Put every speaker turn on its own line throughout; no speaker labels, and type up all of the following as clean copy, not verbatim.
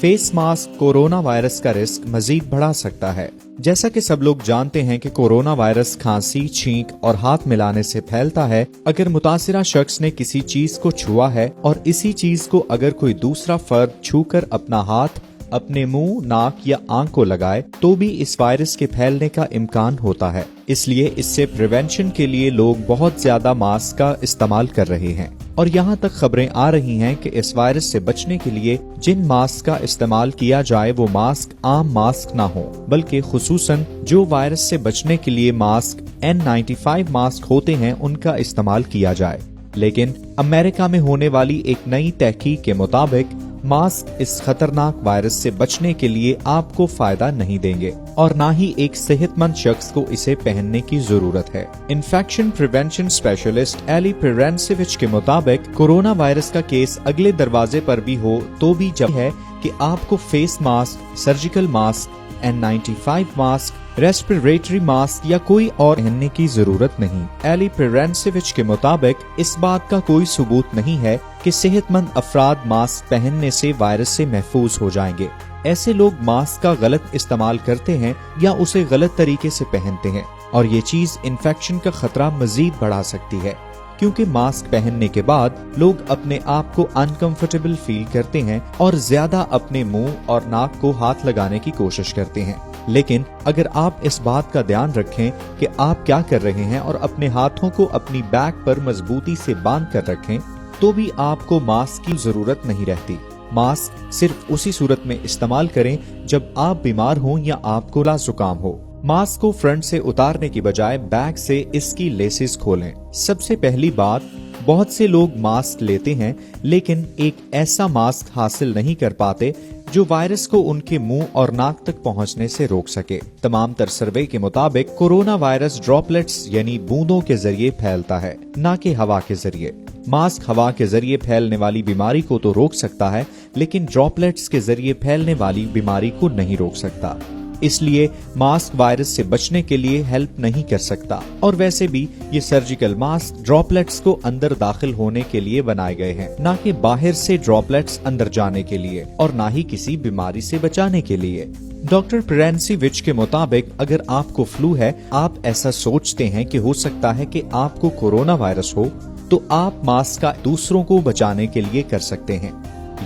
Face mask corona virus का risk मजीद बढ़ा सकता है। जैसा कि सब लोग जानते हैं कि कोरोना वायरस खांसी, छींक और हाथ मिलाने से फैलता है। अगर मुतासिरा शख्स ने किसी चीज को छुआ है और इसी चीज को अगर कोई दूसरा फर्द छूकर अपना हाथ अपने मुंह, नाक या आंख को लगाए तो भी इस वायरस के फैलने का इम्कान होता है। इसलिए इससे प्रिवेंशन के लिए लोग बहुत ज्यादा मास्क का इस्तेमाल कर रहे हैं और यहाँ तक खबरें आ रही हैं कि इस वायरस से बचने के लिए जिन मास्क का इस्तेमाल किया जाए वो मास्क आम मास्क ना हो, बल्कि खुसूसन जो वायरस से बचने के लिए मास्क N95 मास्क होते हैं उनका इस्तेमाल किया जाए। लेकिन अमेरिका में होने वाली एक नई तहकीक के मुताबिक मास्क इस खतरनाक वायरस से बचने के लिए आपको फायदा नहीं देंगे और ना ही एक सेहतमंद शख्स को इसे पहनने की जरूरत है। इन्फेक्शन प्रिवेंशन स्पेशलिस्ट एली पेरेंसिविच के मुताबिक कोरोना वायरस का केस अगले दरवाजे पर भी हो तो भी जब है कि आपको face mask, surgical mask, N95 mask, respiratory mask या कोई और पहनने की जरूरत नहीं। एली पेरेंसिविच के मुताबिक इस बात का कोई सबूत नहीं है कि सेहतमंद अफराद मास्क पहनने से वायरस से महफूज हो जाएंगे। ऐसे लोग मास्क का गलत इस्तेमाल करते हैं या उसे गलत तरीके से पहनते हैं और ये चीज इन्फेक्शन का खतरा मजीद बढ़ा सकती है, क्योंकि मास्क पहनने के बाद लोग अपने आप को अनकंफर्टेबल फील करते हैं और ज्यादा अपने मुंह और नाक को हाथ लगाने की कोशिश करते हैं। लेकिन अगर आप इस बात का ध्यान रखें कि आप क्या कर रहे हैं और अपने हाथों को अपनी बैक पर मजबूती से बांध कर रखें तो भी आपको मास्क की जरूरत नहीं रहती। मास्क सिर्फ उसी सूरत में इस्तेमाल करें जब आप बीमार हों या आपको जुकाम हो। मास्क को फ्रंट से उतारने की बजाय बैक से इसकी लेसेस खोलें। सबसे पहली बात, बहुत से लोग मास्क लेते हैं लेकिन एक ऐसा मास्क हासिल नहीं कर पाते जो वायरस को उनके मुंह और नाक तक पहुंचने से रोक सके। तमाम तर सर्वे के मुताबिक कोरोना वायरस ड्रॉपलेट्स यानी बूंदों के जरिए फैलता है, न कि हवा के जरिए। मास्क हवा के जरिए फैलने वाली बीमारी को तो रोक सकता है लेकिन ड्रॉपलेट्स के जरिए फैलने वाली बीमारी को नहीं रोक सकता। इसलिए मास्क वायरस से बचने के लिए हेल्प नहीं कर सकता और वैसे भी ये सर्जिकल मास्क ड्रॉपलेट्स को अंदर दाखिल होने के लिए बनाए गए हैं, ना कि बाहर से ड्रॉपलेट्स अंदर जाने के लिए और ना ही किसी बीमारी से बचाने के लिए। डॉक्टर पेरेंसिविच के मुताबिक अगर आपको फ्लू है, आप ऐसा सोचते हैं कि हो सकता है कि आपको कोरोना वायरस हो, तो आप मास्क का दूसरों को बचाने के लिए कर सकते हैं।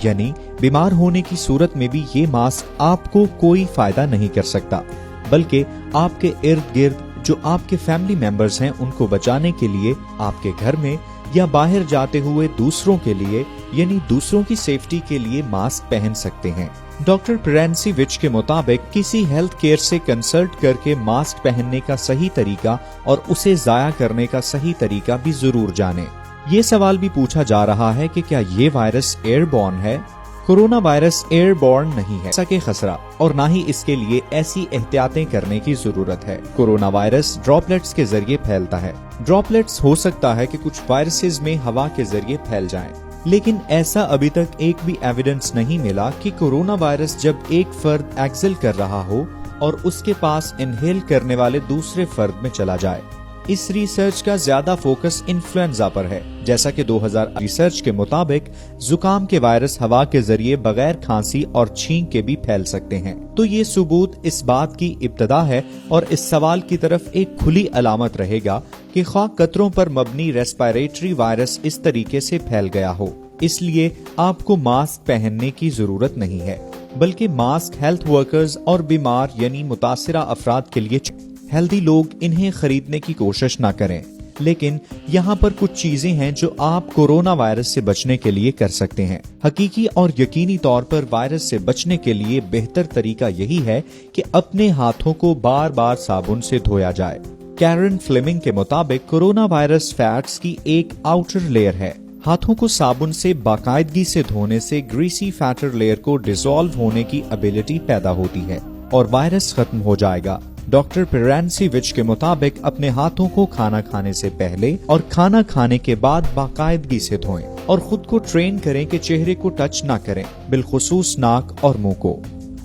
यानी बीमार होने की सूरत में भी ये मास्क आपको कोई फायदा नहीं कर सकता, बल्कि आपके इर्द गिर्द जो आपके फैमिली मेंबर्स हैं उनको बचाने के लिए आपके घर में या बाहर जाते हुए दूसरों के लिए यानी दूसरों की सेफ्टी के लिए मास्क पहन सकते हैं। डॉक्टर पेरेंसिविच के मुताबिक किसी हेल्थ केयर से कंसल्ट करके मास्क पहनने का सही तरीका और उसे जाया करने का सही तरीका भी जरूर जानें। ये सवाल भी पूछा जा रहा है कि क्या ये वायरस एयरबॉर्न है? कोरोना वायरस एयरबॉर्न नहीं है सके खसरा और ना ही इसके लिए ऐसी एहतियातें करने की जरूरत है। कोरोना वायरस ड्रॉपलेट्स के जरिए फैलता है। ड्रॉपलेट्स हो सकता है कि कुछ वायरसेस में हवा के जरिए फैल जाएं, लेकिन ऐसा अभी तक एक भी एविडेंस नहीं मिला कि कोरोना वायरस जब एक फर्द एक्सेल कर रहा हो और उसके पास इनहेल करने वाले दूसरे फर्द में चला जाए। इस रिसर्च का ज्यादा फोकस इन्फ्लुएंजा पर है। जैसा कि 2000 रिसर्च के मुताबिक जुकाम के वायरस हवा के जरिए बगैर खांसी और छींक के भी फैल सकते हैं। तो ये सबूत इस बात की इब्तदा है और इस सवाल की तरफ एक खुली अलामत रहेगा कि ख्वाह कतरों पर मबनी रेस्पिरेटरी वायरस इस तरीके से फैल गया हो। इसलिए आपको मास्क पहनने की जरूरत नहीं है, बल्कि मास्क हेल्थ वर्कर्स और बीमार यानी मुतासिरा अफराद के लिए। हेल्दी लोग इन्हें खरीदने की कोशिश ना करें। लेकिन यहाँ पर कुछ चीजें हैं जो आप कोरोना वायरस से बचने के लिए कर सकते हैं। हकीकी और यकीनी तौर पर वायरस से बचने के लिए बेहतर तरीका यही है कि अपने हाथों को बार बार साबुन से धोया जाए। कैरन फ्लेमिंग के मुताबिक कोरोना वायरस फैट्स की एक आउटर लेयर है। हाथों को साबुन से बाकायदगी से धोने से ग्रीसी फैटर लेयर को डिसॉल्व होने की एबिलिटी पैदा होती है और वायरस खत्म हो जाएगा। डॉक्टर पेरेंसिविच के मुताबिक अपने हाथों को खाना खाने से पहले और खाना खाने के बाद बाकायदगी से धोएं और खुद को ट्रेन करें कि चेहरे को टच ना करें, बिलखुसूस नाक और मुंह को।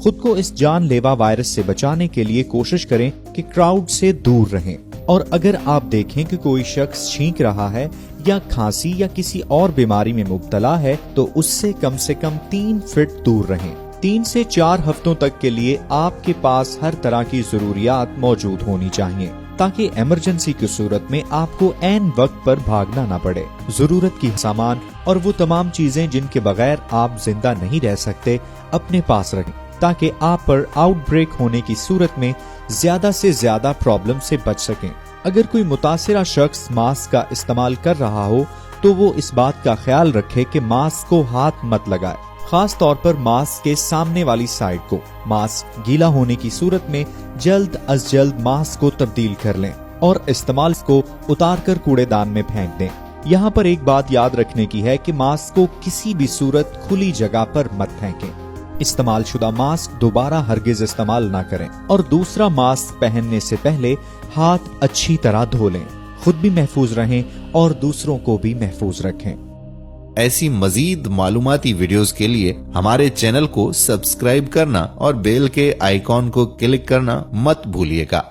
खुद को इस जानलेवा वायरस से बचाने के लिए कोशिश करें कि क्राउड से दूर रहें और अगर आप देखें कि कोई शख्स छींक रहा है या खांसी या किसी और बीमारी में मुब्तला है तो उससे कम से कम 3 फीट दूर रहें। 3 से 4 हफ्तों तक के लिए आपके पास हर तरह की जरूरियात मौजूद होनी चाहिए, ताकि इमरजेंसी की सूरत में आपको ऐन वक्त पर भागना न पड़े। जरूरत की सामान और वो तमाम चीजें जिनके बगैर आप जिंदा नहीं रह सकते अपने पास रखें, ताकि आप पर आउटब्रेक होने की सूरत में ज्यादा से ज्यादा प्रॉब्लम से बच सकें। अगर कोई मुतासिरा शख्स मास्क का इस्तेमाल कर रहा हो तो वो इस बात का ख्याल रखे कि मास्क को हाथ मत लगाए, खास तौर पर मास्क के सामने वाली साइड को। मास्क गीला होने की सूरत में जल्द अज जल्द मास्क को तब्दील कर लें और इस्तेमाल को उतार कर कूड़ेदान में फेंक दें। यहाँ पर एक बात याद रखने की है कि मास्क को किसी भी सूरत खुली जगह पर मत फेंकें। इस्तेमाल शुदा मास्क दोबारा हरगिज इस्तेमाल ना करें और दूसरा मास्क पहनने से पहले हाथ अच्छी तरह धो लें। खुद भी महफूज रहें और दूसरों को भी महफूज रखें।
ऐसी मजीद मालूमाती वीडियोस के लिए हमारे चैनल को सब्सक्राइब करना और बेल के आइकॉन को क्लिक करना मत भूलिएगा।